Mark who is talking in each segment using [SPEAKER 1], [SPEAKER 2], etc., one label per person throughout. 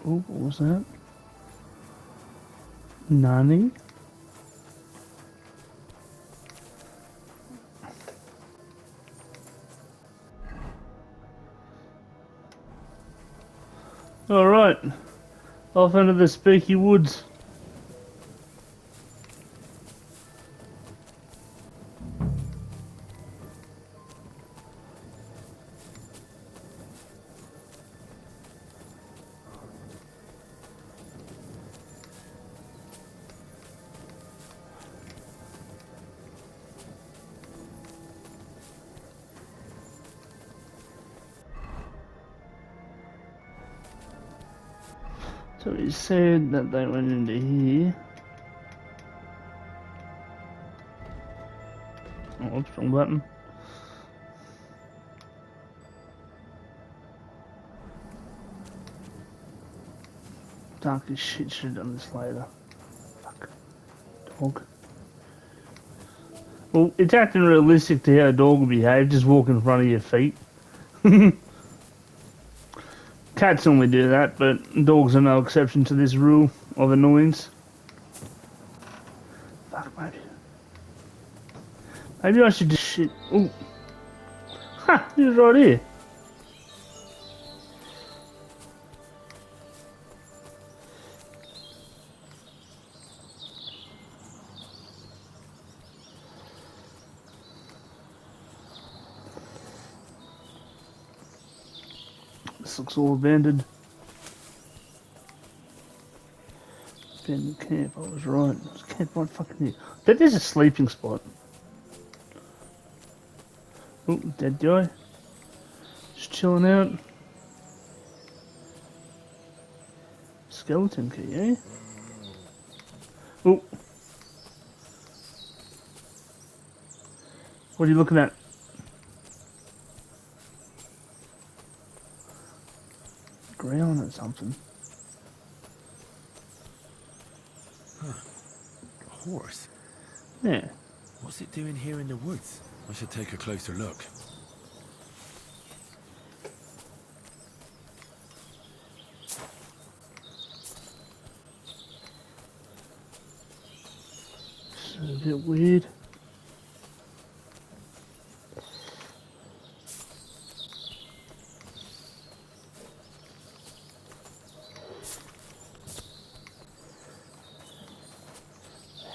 [SPEAKER 1] Oh, what was that? Nani? Alright. Off into the spooky woods. So he said that they went into here. Oh, oops, wrong button. Dark as shit, should have done this later. Fuck. Dog. Well, it's acting realistic to how a dog would behave, just walk in front of your feet. Cats normally do that, but dogs are no exception to this rule of annoyance. Fuck, maybe. Maybe I should just shit. Ooh. Ha! He was right here. This looks all abandoned. Abandoned camp, I was right. There's a camp right fucking here. That is a sleeping spot. Oh, dead guy. Just chilling out. Skeleton key, eh? Oh. What are you looking at? Ground or something.
[SPEAKER 2] Huh. A horse?
[SPEAKER 1] Yeah.
[SPEAKER 2] What's it doing here in the woods? I should take a closer look.
[SPEAKER 1] It's a bit weird.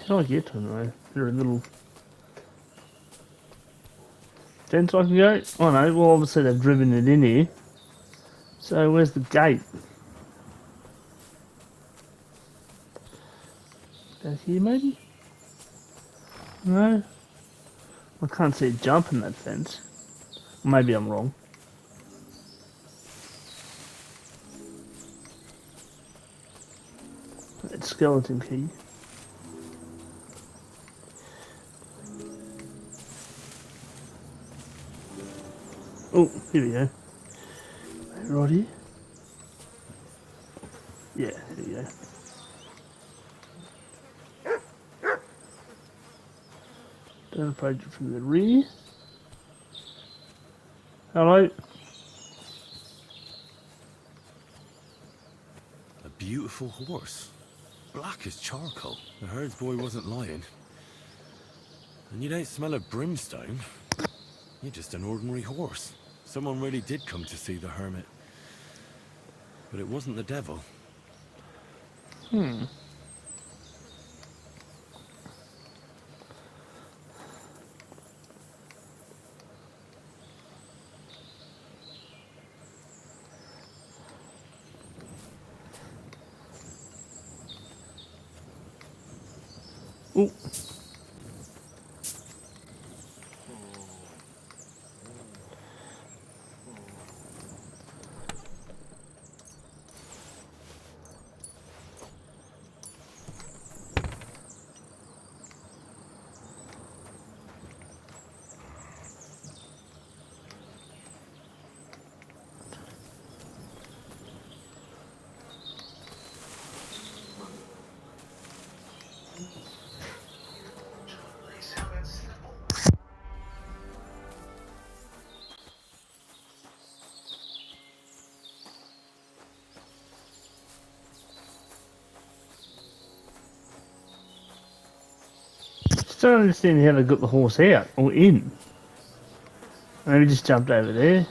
[SPEAKER 1] How do I get to them though? They're a little fence I can go? Oh no, well obviously they've driven it in here. So where's the gate? Down here maybe? No? I can't see it jumping that fence. Maybe I'm wrong. That skeleton key. Oh, here we go. Right here. Yeah, here we go. Don't approach it from the rear. Hello.
[SPEAKER 2] A beautiful horse. Black as charcoal. The herds boy wasn't lying. And you don't smell of brimstone. You're just an ordinary horse. Someone really did come to see the hermit. But it wasn't the devil.
[SPEAKER 1] Hmm. Ooh. don't understand how they got the horse out or in. Maybe just jumped over there.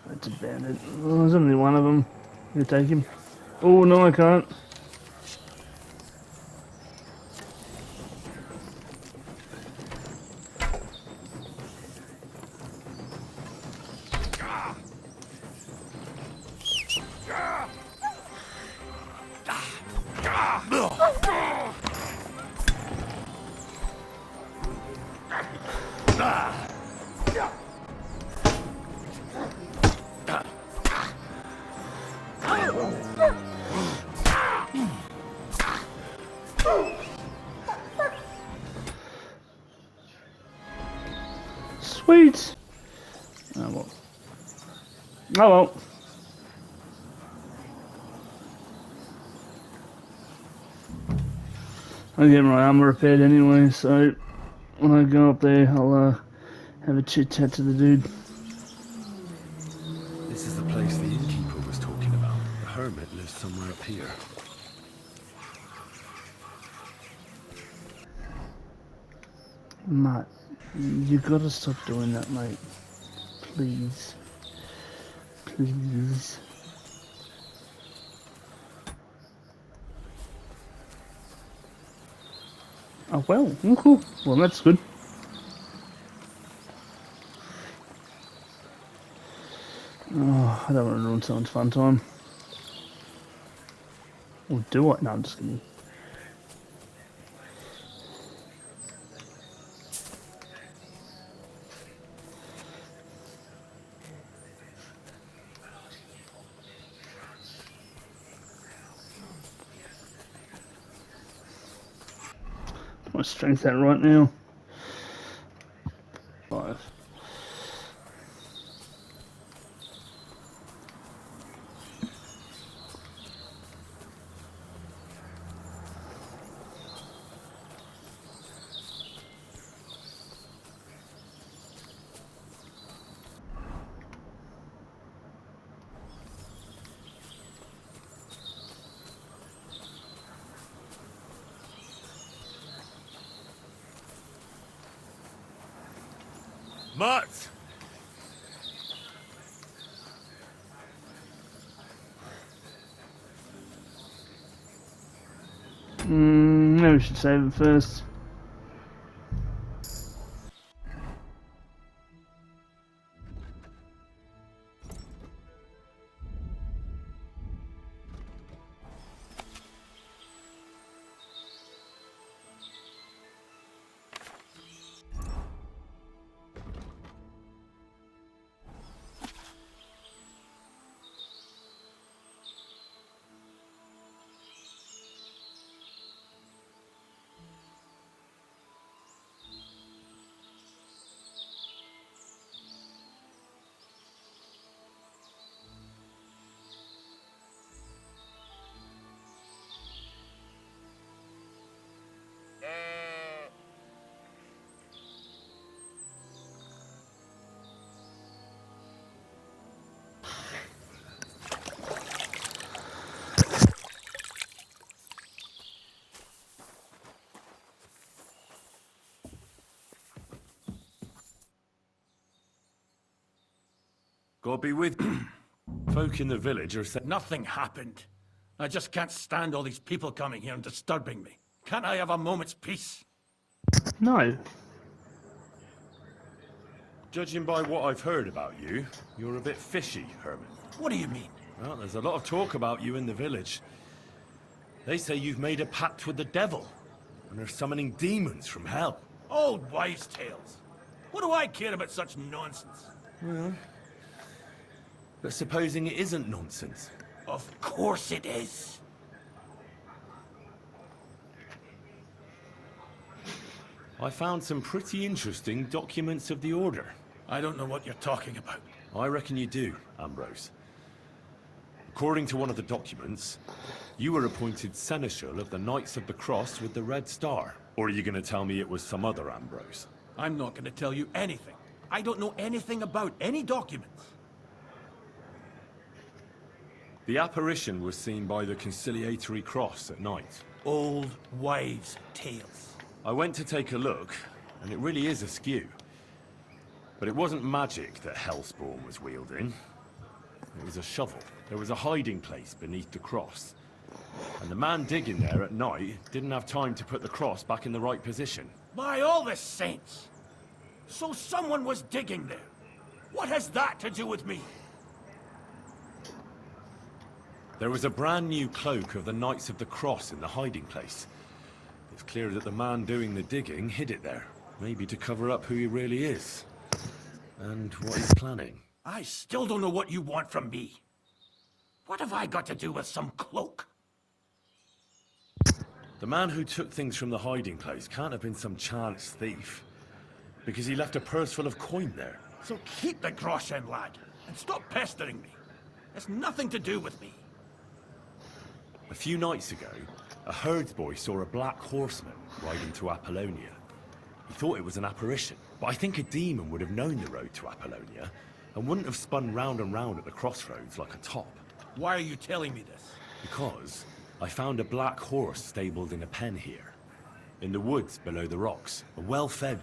[SPEAKER 1] That's a bandit. Oh, there's only one of them. You take him. Oh no, I can't. Sweet. Oh well. Oh well. I'm getting my armor repaired anyway, so when I go up there, I'll have a chit chat to the dude.
[SPEAKER 2] This is the place the innkeeper was talking about. The hermit lives somewhere up here.
[SPEAKER 1] Matt, you gotta stop doing that, mate. Please. Please. Oh well, oh, cool. Well, that's good. Oh, I don't want to ruin someone's fun time. Or do I? No, I'm just kidding. My strength at right now. 5.
[SPEAKER 2] Mutt!
[SPEAKER 1] Maybe we should save it first.
[SPEAKER 2] God be with you. Folk in the village are saying
[SPEAKER 3] Nothing happened. I just can't stand all these people coming here and disturbing me. Can't I have a moment's peace?
[SPEAKER 1] No.
[SPEAKER 2] judging by what I've heard about you, you're a bit fishy, Herman.
[SPEAKER 3] What do you mean?
[SPEAKER 2] Well, there's a lot of talk about you in the village. They say you've made a pact with the devil, and are summoning demons from hell.
[SPEAKER 3] Old wives' tales. What do I care about such nonsense?
[SPEAKER 2] Well, but supposing it isn't nonsense.
[SPEAKER 3] Of course it is.
[SPEAKER 2] I found some pretty interesting documents of the Order.
[SPEAKER 3] I don't know what you're talking about.
[SPEAKER 2] I reckon you do, Ambrose. According to one of the documents, you were appointed Seneschal of the Knights of the Cross with the Red Star. Or are you going to tell me it was some other Ambrose?
[SPEAKER 3] I'm not going to tell you anything. I don't know anything about any documents.
[SPEAKER 2] The apparition was seen by the conciliatory cross at night.
[SPEAKER 3] Old wives' tales.
[SPEAKER 2] I went to take a look, and it really is askew. But it wasn't magic that Hellspawn was wielding. It was a shovel. There was a hiding place beneath the cross. And the man digging there at night didn't have time to put the cross back in the right position.
[SPEAKER 3] By all the saints! So someone was digging there. What has that to do with me?
[SPEAKER 2] There was a brand new cloak of the Knights of the Cross in the hiding place. It's clear that the man doing the digging hid it there. Maybe to cover up who he really is. And what he's planning.
[SPEAKER 3] I still don't know what you want from me. What have I got to do with some cloak?
[SPEAKER 2] The man who took things from the hiding place can't have been some chance thief. Because he left a purse full of coin there.
[SPEAKER 3] So keep the groschen, lad, and stop pestering me. It's nothing to do with me.
[SPEAKER 2] A few nights ago, a herdsboy saw a black horseman riding to Apollonia. He thought it was an apparition, but I think a demon would have known the road to Apollonia and wouldn't have spun round and round at the crossroads like a top.
[SPEAKER 3] Why are you telling me this?
[SPEAKER 2] Because I found a black horse stabled in a pen here. In the woods below the rocks. A well-fed,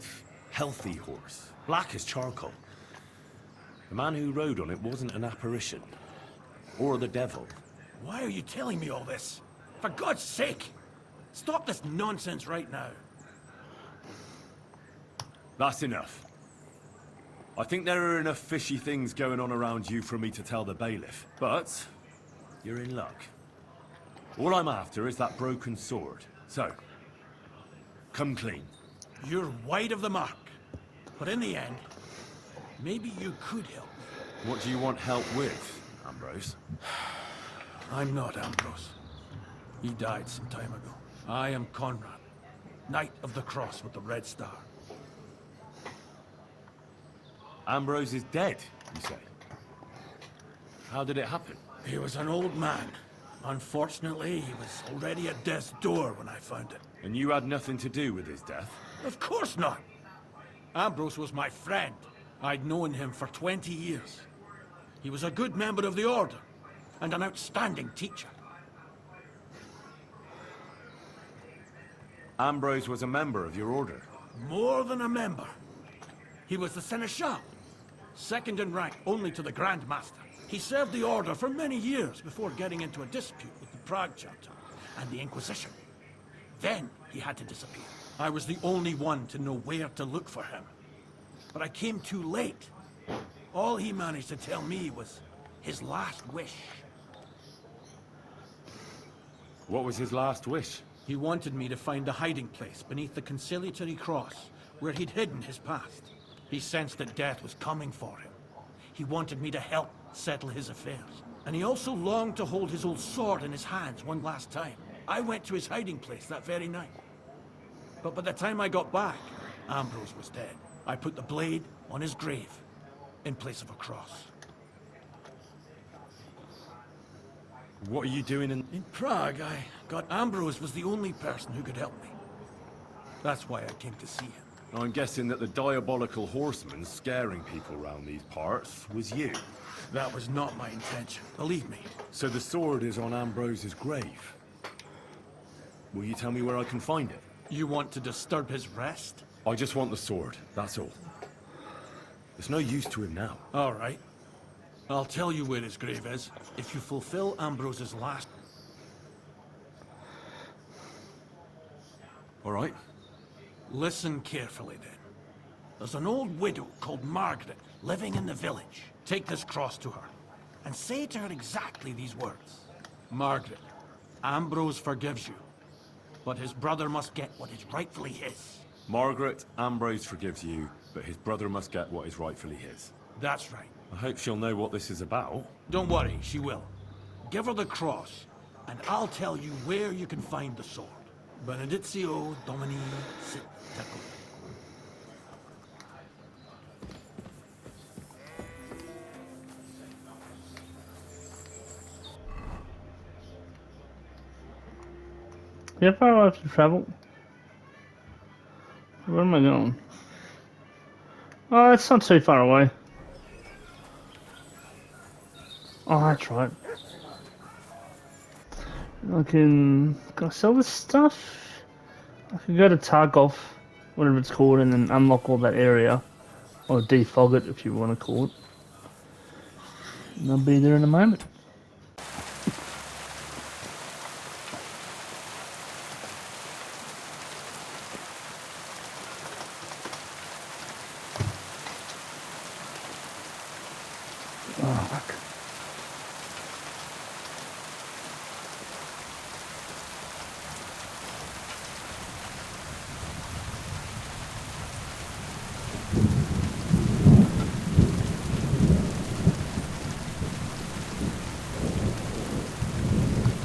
[SPEAKER 2] healthy horse. Black as charcoal. The man who rode on it wasn't an apparition. Or the devil.
[SPEAKER 3] Why are you telling me all this? For God's sake! Stop this nonsense right now.
[SPEAKER 2] That's enough. I think there are enough fishy things going on around you for me to tell the bailiff. But you're in luck. All I'm after is that broken sword. So, come clean.
[SPEAKER 3] You're wide of the mark. But in the end, maybe you could help me.
[SPEAKER 2] What do you want help with, Ambrose?
[SPEAKER 3] I'm not Ambrose. He died some time ago. I am Conrad, Knight of the Cross with the Red Star.
[SPEAKER 2] Ambrose is dead, you say? How did it happen?
[SPEAKER 3] He was an old man. Unfortunately, he was already at death's door when I found it.
[SPEAKER 2] And you had nothing to do with his death?
[SPEAKER 3] Of course not. Ambrose was my friend. I'd known him for 20 years. He was a good member of the Order, and an outstanding teacher.
[SPEAKER 2] Ambrose was a member of your order?
[SPEAKER 3] More than a member. He was the Seneschal, second in rank only to the Grand Master. He served the Order for many years before getting into a dispute with the Prague chapter and the Inquisition. Then he had to disappear. I was the only one to know where to look for him. But I came too late. All he managed to tell me was his last wish.
[SPEAKER 2] What was his last wish?
[SPEAKER 3] He wanted me to find a hiding place beneath the conciliatory cross where he'd hidden his past. He sensed that death was coming for him. He wanted me to help settle his affairs. And he also longed to hold his old sword in his hands one last time. I went to his hiding place that very night. But by the time I got back, Ambrose was dead. I put the blade on his grave in place of a cross.
[SPEAKER 2] What are you doing in
[SPEAKER 3] Prague, I got Ambrose was the only person who could help me. That's why I came to see him.
[SPEAKER 2] I'm guessing that the diabolical horseman scaring people around these parts was you.
[SPEAKER 3] That was not my intention, believe me.
[SPEAKER 2] So the sword is on Ambrose's grave. Will you tell me where I can find it?
[SPEAKER 3] You want to disturb his rest?
[SPEAKER 2] I just want the sword, that's all. There's no use to him now.
[SPEAKER 3] All right. I'll tell you where his grave is, if you fulfill Ambrose's last...
[SPEAKER 2] All right.
[SPEAKER 3] Listen carefully, then. There's an old widow called Margaret living in the village. Take this cross to her, and say to her exactly these words. Margaret, Ambrose forgives you, but his brother must get what is rightfully his.
[SPEAKER 2] Margaret, Ambrose forgives you, but his brother must get what is rightfully his.
[SPEAKER 3] That's right.
[SPEAKER 2] I hope she'll know what this is about.
[SPEAKER 3] Don't worry, she will. Give her the cross, and I'll tell you where you can find the sword. Benedictio Domini sit tecum.
[SPEAKER 1] How far do I have to travel? Where am I going? Oh, it's not too far away. Oh, that's right. Can I sell this stuff? I can go to Tarkov, whatever it's called, and then unlock all that area. Or defog it, if you want to call it. And I'll be there in a moment. Oh, fuck.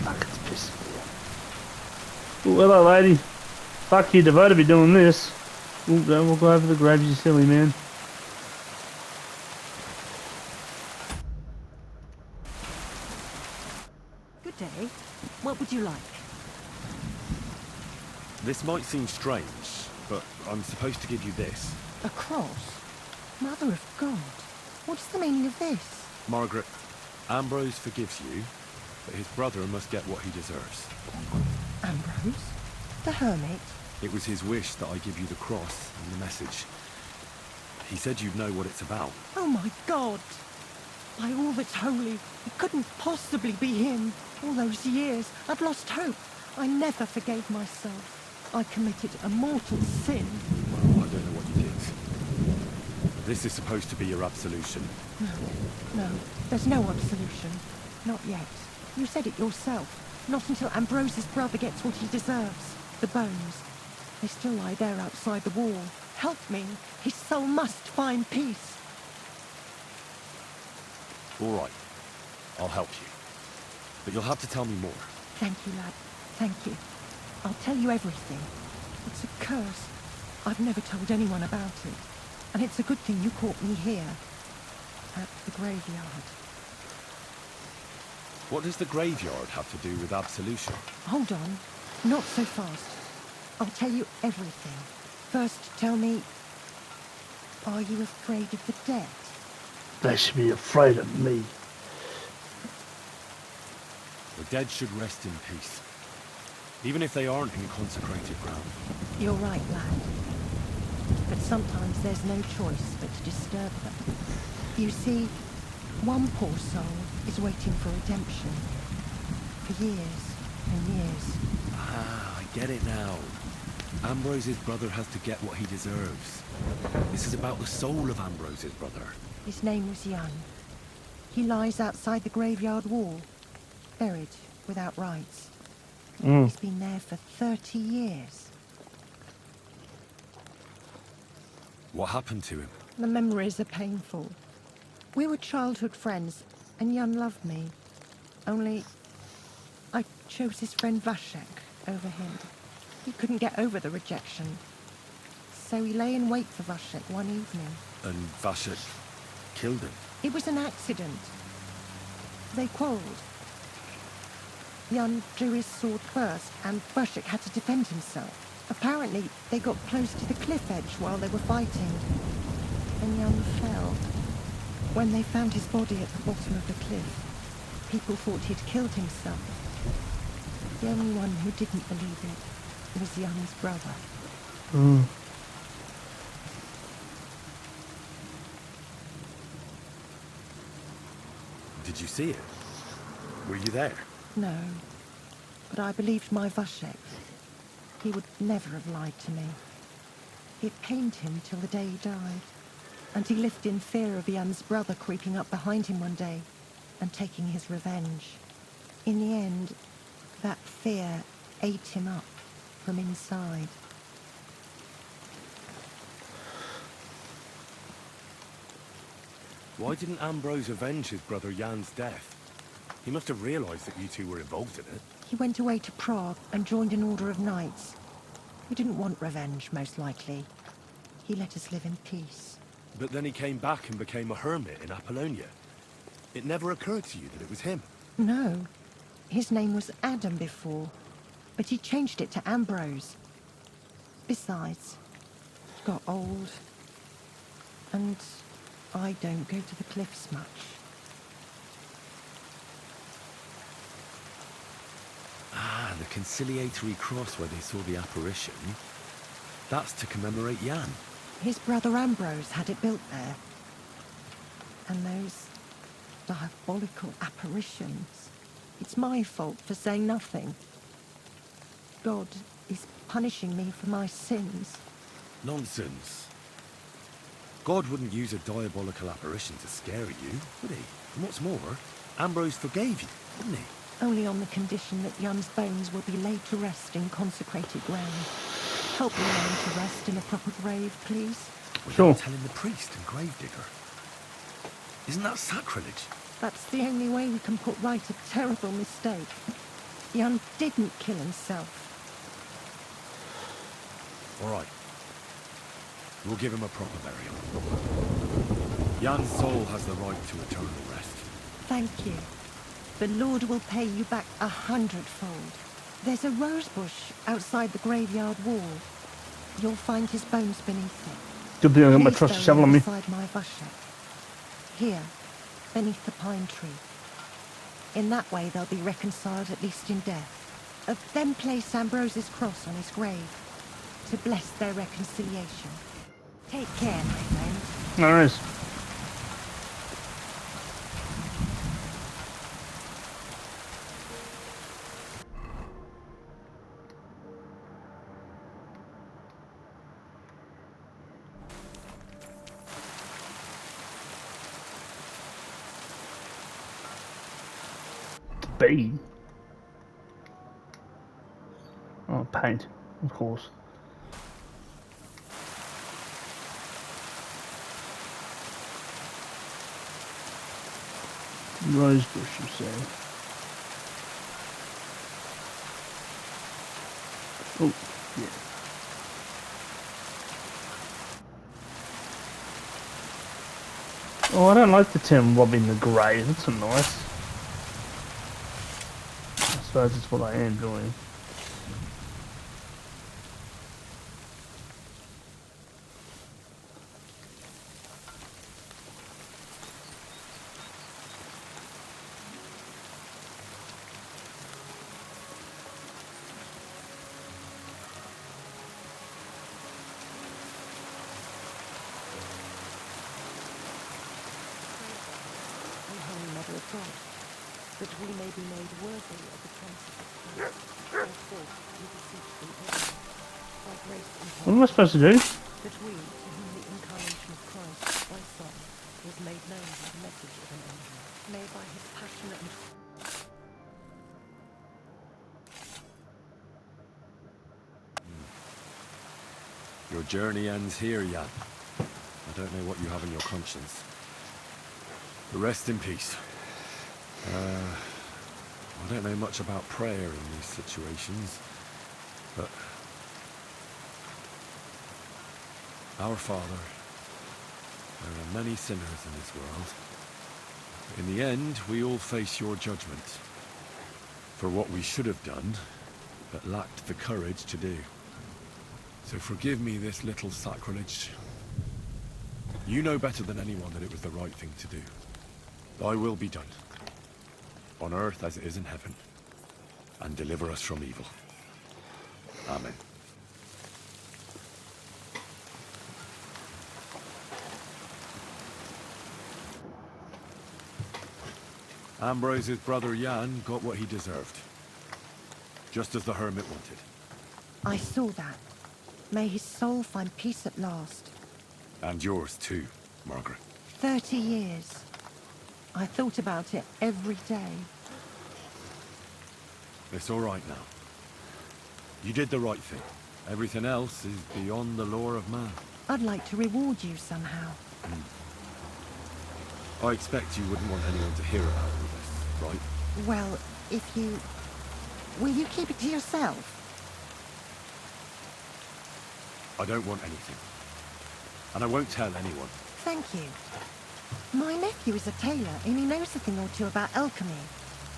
[SPEAKER 1] Fuck, it's pissing me off. Ooh, hello, lady. Fuck you, devoted to be doing this. We'll go over the graves, you silly man.
[SPEAKER 4] Good day. What would you like?
[SPEAKER 2] This might seem strange, but I'm supposed to give you this.
[SPEAKER 4] A cross? Mother of God. What's the meaning of this?
[SPEAKER 2] Margaret, Ambrose forgives you, but his brother must get what he deserves.
[SPEAKER 4] Ambrose? The hermit?
[SPEAKER 2] It was his wish that I give you the cross and the message. He said you'd know what it's about.
[SPEAKER 4] Oh my God! By all that's holy, it couldn't possibly be him. All those years, I've lost hope. I never forgave myself. I committed a mortal sin.
[SPEAKER 2] Well, I don't know what you did. This is supposed to be your absolution.
[SPEAKER 4] No, there's no absolution. Not yet. You said it yourself. Not until Ambrose's brother gets what he deserves. The bones. They still lie there outside the wall. Help me. His soul must find peace.
[SPEAKER 2] All right. I'll help you. But you'll have to tell me more.
[SPEAKER 4] Thank you, lad. Thank you. I'll tell you everything. It's a curse. I've never told anyone about it. And it's a good thing you caught me here. At the graveyard.
[SPEAKER 2] What does the graveyard have to do with absolution?
[SPEAKER 4] Hold on. Not so fast. I'll tell you everything. First, tell me... Are you afraid of the dead?
[SPEAKER 1] They should be afraid of me.
[SPEAKER 2] The dead should rest in peace. Even if they aren't in consecrated ground.
[SPEAKER 4] You're right, lad. But sometimes there's no choice but to disturb them. You see, one poor soul is waiting for redemption. For years and years.
[SPEAKER 2] Ah, I get it now. Ambrose's brother has to get what he deserves. This is about the soul of Ambrose's brother.
[SPEAKER 4] His name was Young. He lies outside the graveyard wall, buried without rites. He's been there for 30 years.
[SPEAKER 2] What happened to him?
[SPEAKER 4] The memories are painful. We were childhood friends, and Jan loved me. Only, I chose his friend Vashek over him. He couldn't get over the rejection. So he lay in wait for Vashek one evening.
[SPEAKER 2] And Vashek killed him?
[SPEAKER 4] It was an accident. They quarreled. Jan drew his sword first, and Vashek had to defend himself. Apparently, they got close to the cliff edge while they were fighting. And Jan fell. When they found his body at the bottom of the cliff, people thought he'd killed himself. The only one who didn't believe it was Jan's brother.
[SPEAKER 2] Did you see it? Were you there?
[SPEAKER 4] No, but I believed my Vashek. He would never have lied to me. It pained him till the day he died. And he lived in fear of Jan's brother creeping up behind him one day and taking his revenge. In the end, that fear ate him up from inside.
[SPEAKER 2] Why didn't Ambrose avenge his brother Jan's death? He must have realized that you two were involved in it.
[SPEAKER 4] He went away to Prague and joined an order of knights. He didn't want revenge, most likely. He let us live in peace.
[SPEAKER 2] But then he came back and became a hermit in Apollonia. It never occurred to you that it was him?
[SPEAKER 4] No. His name was Adam before, but he changed it to Ambrose. Besides, he got old. And I don't go to the cliffs much.
[SPEAKER 2] Ah, the conciliatory cross where they saw the apparition. That's to commemorate Jan.
[SPEAKER 4] His brother Ambrose had it built there. And those diabolical apparitions. It's my fault for saying nothing. God is punishing me for my sins.
[SPEAKER 2] Nonsense. God wouldn't use a diabolical apparition to scare you, would he? And what's more, Ambrose forgave you, didn't he?
[SPEAKER 4] Only on the condition that Jan's bones will be laid to rest in consecrated ground. Help me lay him to rest in a proper grave, please.
[SPEAKER 2] Without telling the priest and gravedigger. Isn't that sacrilege?
[SPEAKER 4] That's the only way we can put right a terrible mistake. Jan didn't kill himself.
[SPEAKER 2] All right. We'll give him a proper burial. Jan's soul has the right to eternal rest.
[SPEAKER 4] Thank you. The Lord will pay you back 100-fold. There's a rose bush outside the graveyard wall. You'll find his bones beneath it.
[SPEAKER 1] Good thing I got my
[SPEAKER 4] Please
[SPEAKER 1] trusty
[SPEAKER 4] bury
[SPEAKER 1] shovel
[SPEAKER 4] him
[SPEAKER 1] on me.
[SPEAKER 4] beside my Vashek. Here, beneath the pine tree. In that way they'll be reconciled, at least in death. Then place Ambrose's cross on his grave to bless their reconciliation. Take care, my friend.
[SPEAKER 1] No worries. B. Oh, paint, of course. Rose bush, you say? Oh, yeah. Oh, I don't like the term robbing the grave. That's not nice. I suppose it's what I am doing.
[SPEAKER 4] O Holy Mother of God, that we may be made worthy of the promises of Christ. Therefore, we beseech thee, O Lord, by grace and
[SPEAKER 1] What am I supposed to do?
[SPEAKER 4] that we, to whom the incarnation of Christ, thy Son, was made known by the message of an angel, may by his passionate and
[SPEAKER 2] Your journey ends here, Jan. I don't know what you have on your conscience. But rest in peace. I don't know much about prayer in these situations, but our Father, there are many sinners in this world. In the end, we all face your judgment for what we should have done, but lacked the courage to do. So forgive me this little sacrilege. You know better than anyone that it was the right thing to do. Thy will be done, on earth as it is in heaven, and deliver us from evil. Amen. Ambrose's brother Jan got what he deserved, just as the hermit wanted.
[SPEAKER 4] I saw that. May his soul find peace at last.
[SPEAKER 2] And yours too, Margaret.
[SPEAKER 4] 30 years. I thought about it every day.
[SPEAKER 2] It's all right now. You did the right thing. Everything else is beyond the law of man.
[SPEAKER 4] I'd like to reward you somehow.
[SPEAKER 2] I expect you wouldn't want anyone to hear about all this, right?
[SPEAKER 4] Well, if you... Will you keep it to yourself?
[SPEAKER 2] I don't want anything. And I won't tell anyone.
[SPEAKER 4] Thank you. My nephew is a tailor and he knows a thing or two about alchemy.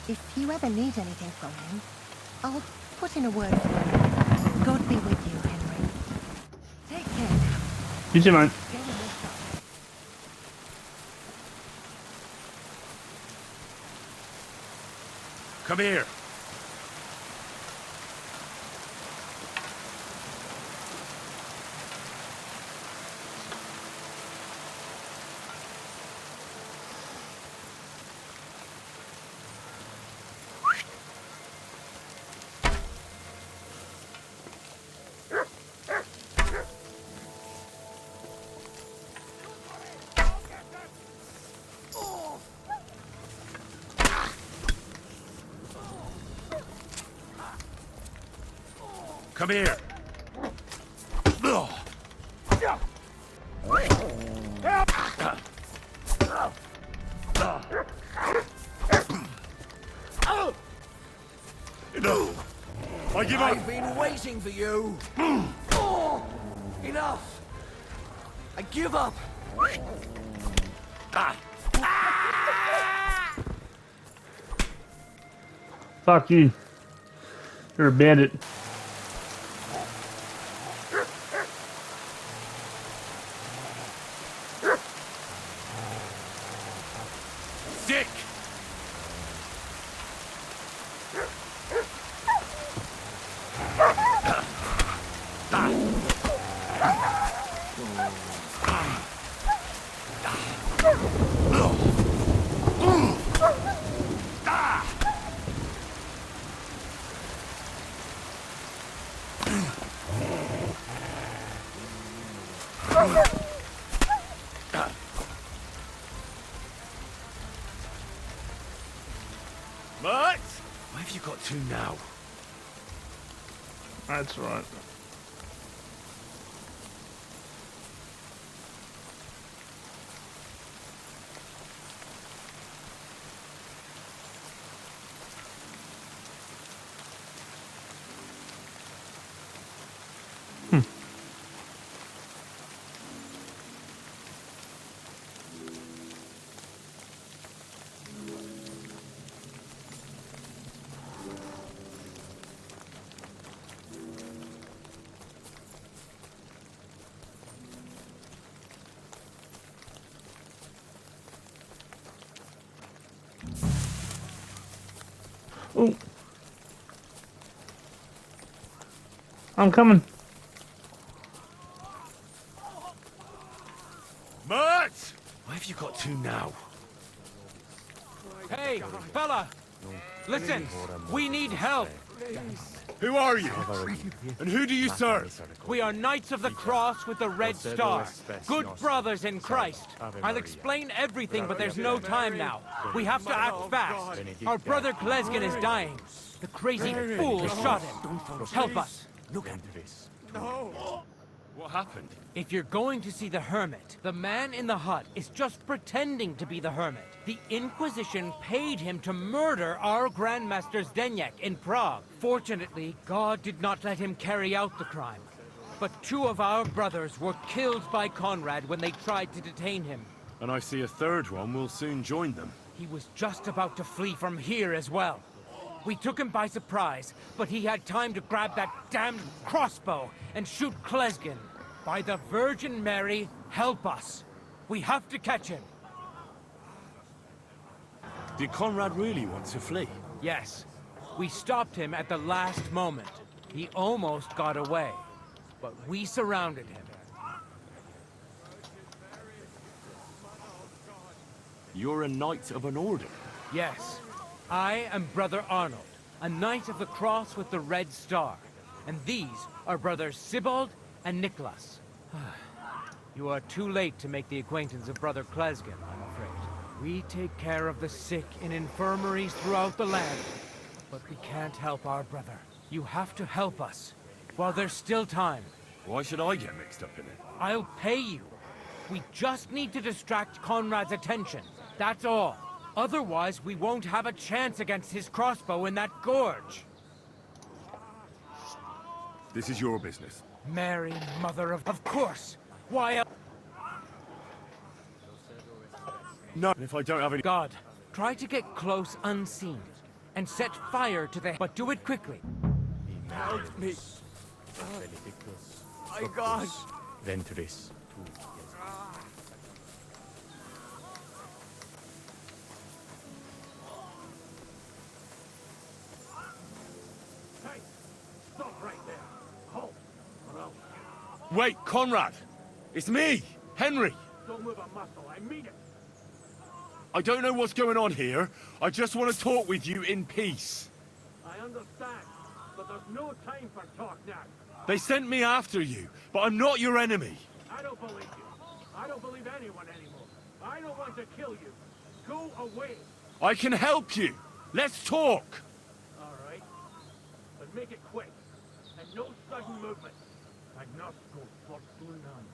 [SPEAKER 4] If you ever need anything from him, I'll put in a word for you. God be with you, Henry. Take care now.
[SPEAKER 1] You too, man.
[SPEAKER 4] Go and rest up.
[SPEAKER 2] Come here. Come here. I give up.
[SPEAKER 5] I've been waiting for you. Enough. I give up.
[SPEAKER 1] Fuck you. You're a bandit.
[SPEAKER 2] Sick. What? Why have you got two now?
[SPEAKER 1] That's right. Oh. I'm coming.
[SPEAKER 2] Mutt! Why have you got two now?
[SPEAKER 6] Hey, fella! Listen, we need help.
[SPEAKER 2] Who are you? And who do you serve?
[SPEAKER 6] We are Knights of the Cross with the Red Star. Good brothers in Christ. I'll explain everything, but there's no time now. We have to act fast. Our brother Klesgen is dying. The crazy fool shot him. Help us.
[SPEAKER 5] Look at this.
[SPEAKER 2] What happened?
[SPEAKER 6] If you're going to see the hermit, the man in the hut is just pretending to be the hermit. The Inquisition paid him to murder our Grandmaster Zdeněk in Prague. Fortunately, God did not let him carry out the crime. But two of our brothers were killed by Conrad when they tried to detain him.
[SPEAKER 2] And I see a third one will soon join them.
[SPEAKER 6] He was just about to flee from here as well. We took him by surprise, but he had time to grab that damned crossbow and shoot Klesgen. By the Virgin Mary, help us. We have to catch him.
[SPEAKER 2] Did Conrad really want to flee?
[SPEAKER 6] Yes. We stopped him at the last moment. He almost got away, but we surrounded him.
[SPEAKER 2] You're a knight of an order.
[SPEAKER 6] Yes. I am Brother Arnold, a Knight of the Cross with the Red Star. And these are Brothers Sibald and Nicholas. You are too late to make the acquaintance of Brother Klesgen, I'm afraid. We take care of the sick in infirmaries throughout the land. But we can't help our brother. You have to help us, while there's still time.
[SPEAKER 2] Why should I get mixed up in it?
[SPEAKER 6] I'll pay you. We just need to distract Conrad's attention. That's all. Otherwise, we won't have a chance against his crossbow in that gorge.
[SPEAKER 2] This is your business.
[SPEAKER 6] Mary, mother of course. Why else?
[SPEAKER 2] No, if I don't have any...
[SPEAKER 6] God, try to get close unseen and set fire to the... But do it quickly.
[SPEAKER 5] Help me. My God.
[SPEAKER 7] Ventris.
[SPEAKER 2] Wait, Conrad! It's me, Henry!
[SPEAKER 3] Don't move a muscle, I mean it.
[SPEAKER 2] I don't know what's going on here. I just want to talk with you in peace.
[SPEAKER 3] I understand, but there's no time for talk now.
[SPEAKER 2] They sent me after you, but I'm not your enemy.
[SPEAKER 3] I don't believe you. I don't believe anyone anymore. I don't want to kill you. Go away.
[SPEAKER 2] I can help you. Let's talk.
[SPEAKER 3] All right. But make it quick. And no sudden movement. Agnosko fortunam.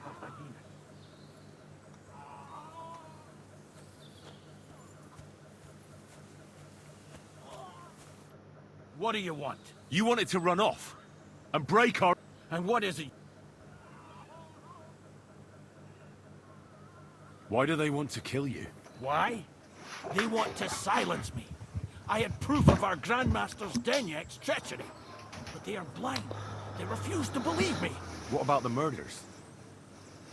[SPEAKER 3] Pasadena. What do you want?
[SPEAKER 2] You wanted to run off and break our...
[SPEAKER 3] And what is it?
[SPEAKER 2] Why do they want to kill you?
[SPEAKER 3] Why? They want to silence me. I had proof of our Grandmaster's Denyek's treachery. But they are blind. They refuse to believe me.
[SPEAKER 2] What about the murders?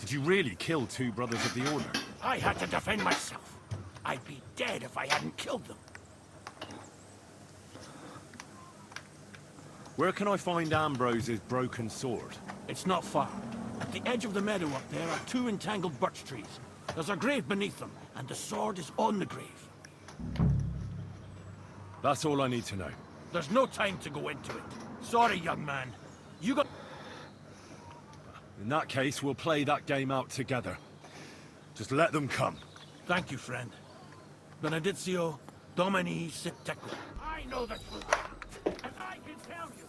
[SPEAKER 2] Did you really kill 2 brothers of the Order?
[SPEAKER 3] I had to defend myself. I'd be dead if I hadn't killed them.
[SPEAKER 2] Where can I find Ambrose's broken sword?
[SPEAKER 3] It's not far. At the edge of the meadow up there are 2 entangled birch trees. There's a grave beneath them, and the sword is on the grave.
[SPEAKER 2] That's all I need to know.
[SPEAKER 3] There's no time to go into it. Sorry, young man. You got...
[SPEAKER 2] In that case, we'll play that game out together. Just let them come.
[SPEAKER 3] Thank you, friend. Benedizio Domini Sitteco. I know the truth, and I can tell you.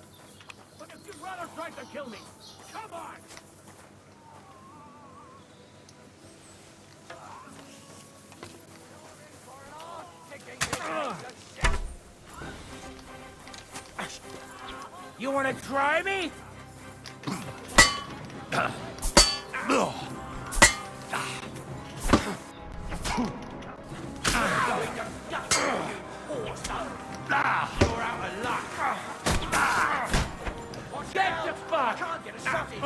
[SPEAKER 3] But if you'd rather try to kill me, come on! You wanna try me? You're out of luck. Get the fuck! Can't get a shot in.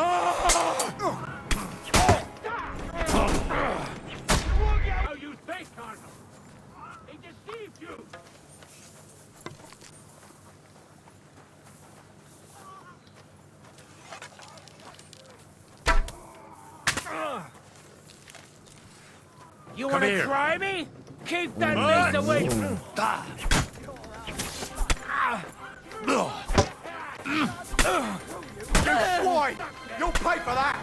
[SPEAKER 3] How you think, Cardinal? He deceived you. You
[SPEAKER 2] Come
[SPEAKER 3] wanna
[SPEAKER 2] here.
[SPEAKER 3] try me? Keep that beast away from...
[SPEAKER 5] You swine! You'll pay for that!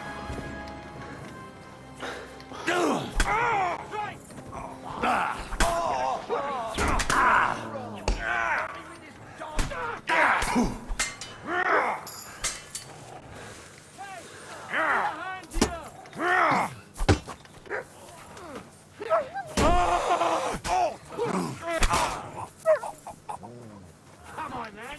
[SPEAKER 3] Come on, man.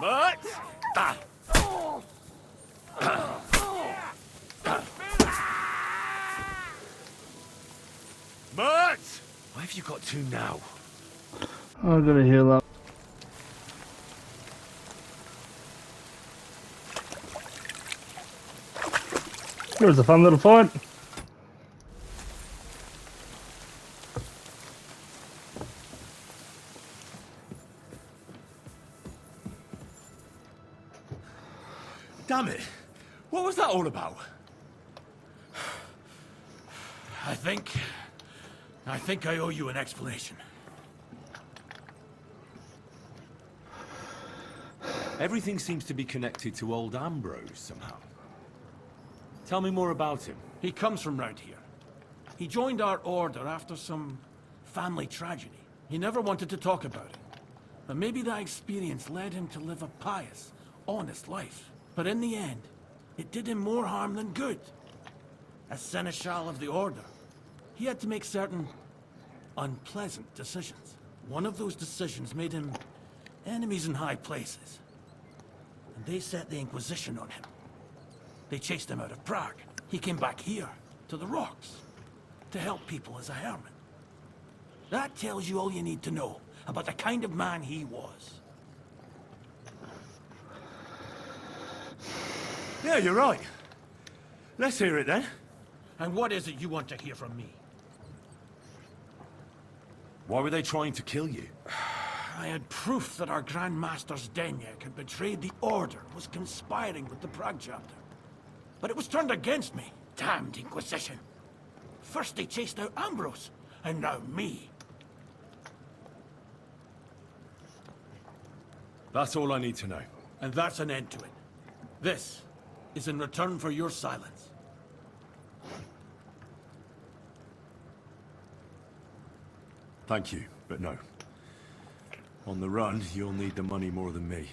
[SPEAKER 2] But... But... Why have you got 2 now?
[SPEAKER 1] I gotta heal up. It was a fun little fight.
[SPEAKER 2] Damn it! What was that all about?
[SPEAKER 3] I think I owe you an explanation.
[SPEAKER 2] Everything seems to be connected to old Ambrose somehow. Tell me more about him.
[SPEAKER 3] He comes from round here. He joined our order after some family tragedy. He never wanted to talk about it. But maybe that experience led him to live a pious, honest life. But in the end, it did him more harm than good. As Seneschal of the Order, he had to make certain unpleasant decisions. One of those decisions made him enemies in high places. And they set the Inquisition on him. They chased him out of Prague. He came back here, to the rocks, to help people as a hermit. That tells you all you need to know about the kind of man he was.
[SPEAKER 2] Yeah, you're right. Let's hear it then.
[SPEAKER 3] And what is it you want to hear from me?
[SPEAKER 2] Why were they trying to kill you?
[SPEAKER 3] I had proof that our Grand Master Zdenek had betrayed the Order and was conspiring with the Prague chapter. But it was turned against me. Damned Inquisition. First they chased out Ambrose, and now me.
[SPEAKER 2] That's all I need to know.
[SPEAKER 3] And that's an end to it. This is in return for your silence.
[SPEAKER 2] Thank you, but no. On the run, you'll need the money more than me.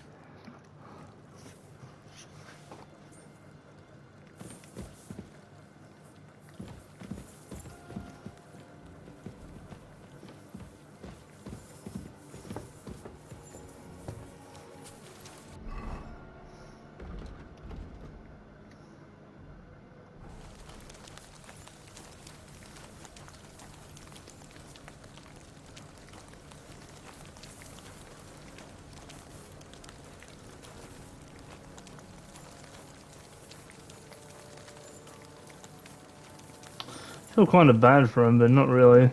[SPEAKER 1] Feel kind of bad for him, but not really.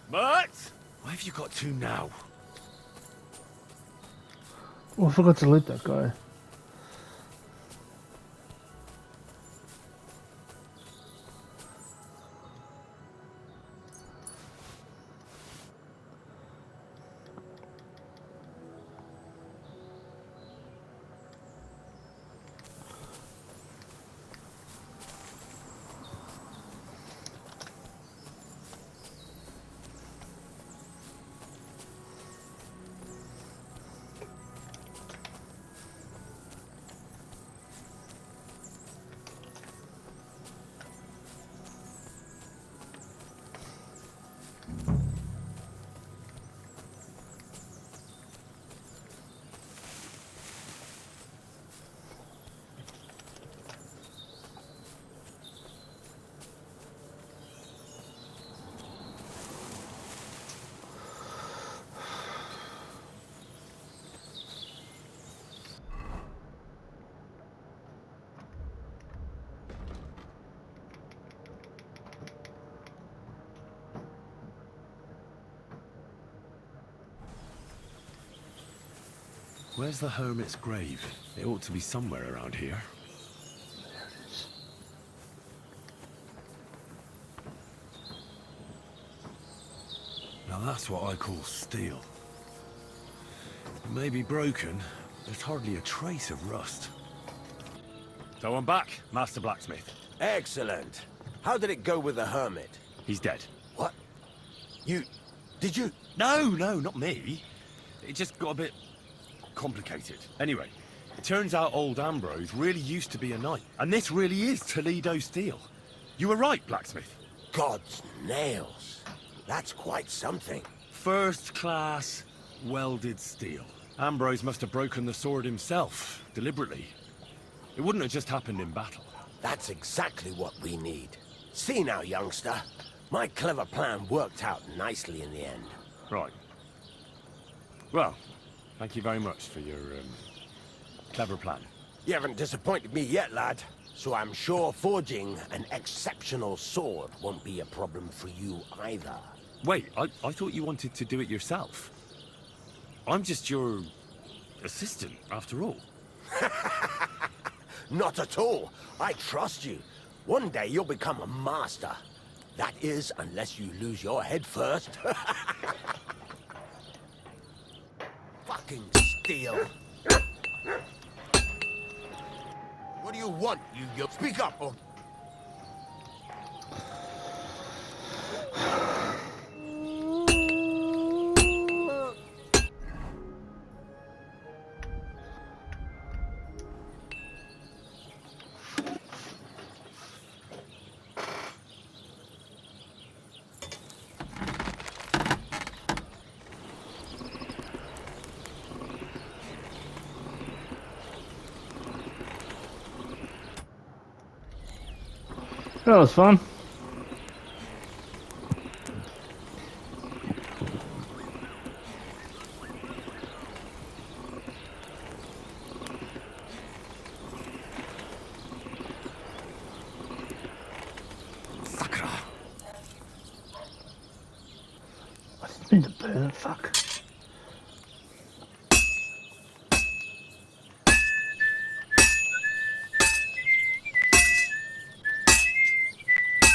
[SPEAKER 2] But why have you got two now?
[SPEAKER 1] Oh, I forgot to loot that guy.
[SPEAKER 2] Where's the hermit's grave? It ought to be somewhere around here. Now that's what I call steel. It may be broken, there's hardly a trace of rust. So I'm back, Master Blacksmith.
[SPEAKER 5] Excellent. How did it go with the hermit?
[SPEAKER 2] He's dead.
[SPEAKER 5] What? Did you?
[SPEAKER 2] No, not me. It just got a bit complicated. Anyway, it turns out old Ambrose really used to be a knight. And this really is Toledo steel. You were right, Blacksmith.
[SPEAKER 5] God's nails. That's quite something.
[SPEAKER 2] First class, welded steel. Ambrose must have broken the sword himself, deliberately. It wouldn't have just happened in battle.
[SPEAKER 5] That's exactly what we need. See now, youngster. My clever plan worked out nicely in the end.
[SPEAKER 2] Right. Well, thank you very much for your, clever plan.
[SPEAKER 5] You haven't disappointed me yet, lad. So I'm sure forging an exceptional sword won't be a problem for you either.
[SPEAKER 2] Wait, I thought you wanted to do it yourself. I'm just your assistant, after all.
[SPEAKER 5] Not at all. I trust you. One day you'll become a master. That is, unless you lose your head first. Fucking steel. What do you want, you? Speak up, or...
[SPEAKER 1] That was fun.
[SPEAKER 2] Sakura.
[SPEAKER 1] I didn't mean to burn it, fuck.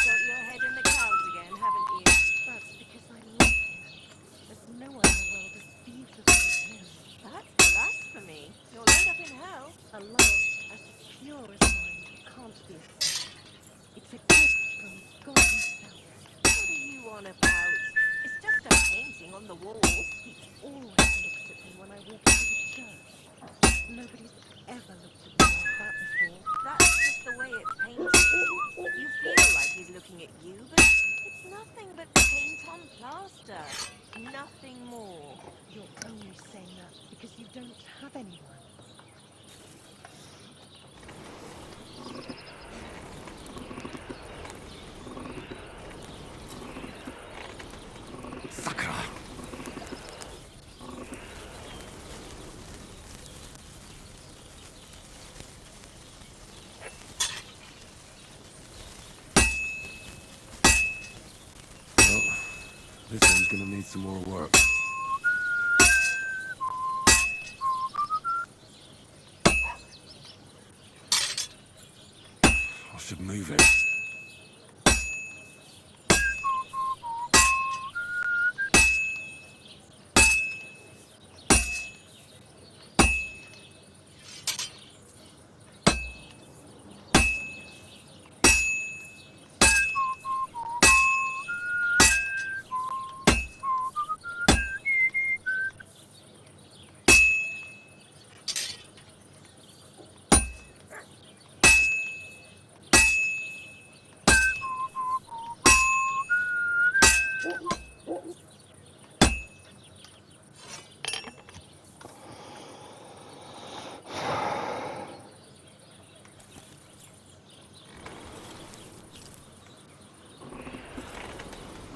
[SPEAKER 7] Got your head in the clouds again, haven't you?
[SPEAKER 4] That's because I love him. There's no one in the world as beautiful as him.
[SPEAKER 7] That's blasphemy. You're laid up in hell.
[SPEAKER 4] A love as pure as mine can't be accepted. It's a gift from God himself.
[SPEAKER 7] What are you on about? It's just a painting on the wall.
[SPEAKER 4] He always looks at me when I walk into the church. Nobody's ever looked at me like that before.
[SPEAKER 7] That's just the way it's painted. You feel like he's looking at you, but it's nothing but paint on plaster. Nothing more.
[SPEAKER 4] You're only saying that because you don't have anyone.
[SPEAKER 2] Sakura. Well, this one's gonna need some more work. I should move it.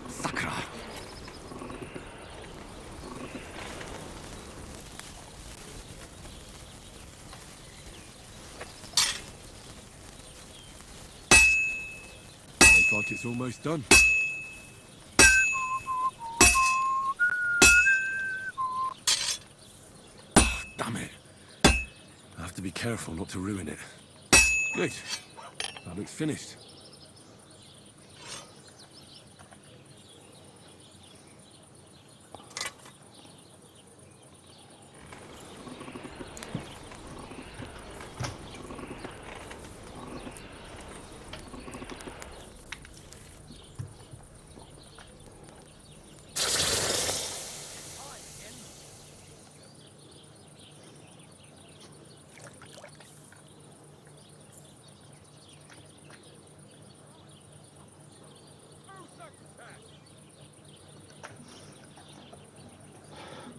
[SPEAKER 2] Sakura. Looks like it's almost done. Oh, damn it. I have to be careful not to ruin it. Good. That looks finished.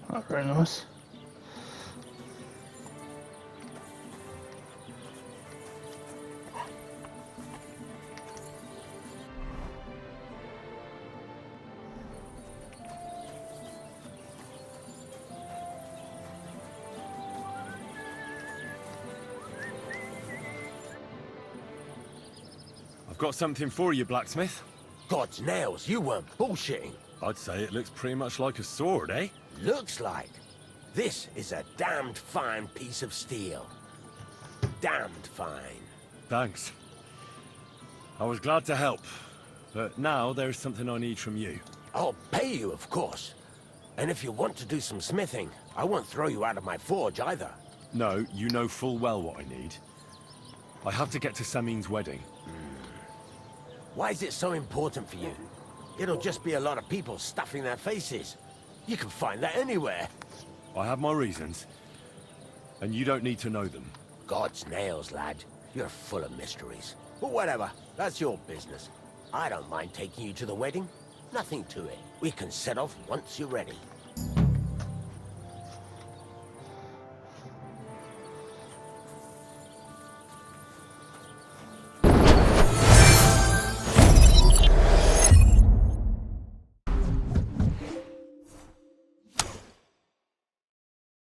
[SPEAKER 1] Oh, very nice.
[SPEAKER 2] I've got something for you, blacksmith.
[SPEAKER 5] God's nails, you weren't bullshitting.
[SPEAKER 2] I'd say it looks pretty much like a sword, eh?
[SPEAKER 5] Looks like. This is a damned fine piece of steel. Damned fine.
[SPEAKER 2] Thanks. I was glad to help, but now there's something I need from you.
[SPEAKER 5] I'll pay you, of course. And if you want to do some smithing, I won't throw you out of my forge either.
[SPEAKER 2] No, you know full well what I need. I have to get to Samin's wedding.
[SPEAKER 5] Why is it so important for you? It'll just be a lot of people stuffing their faces. You can find that anywhere.
[SPEAKER 2] I have my reasons, and you don't need to know them.
[SPEAKER 5] God's nails, lad. You're full of mysteries. But whatever, that's your business. I don't mind taking you to the wedding. Nothing to it. We can set off once you're ready.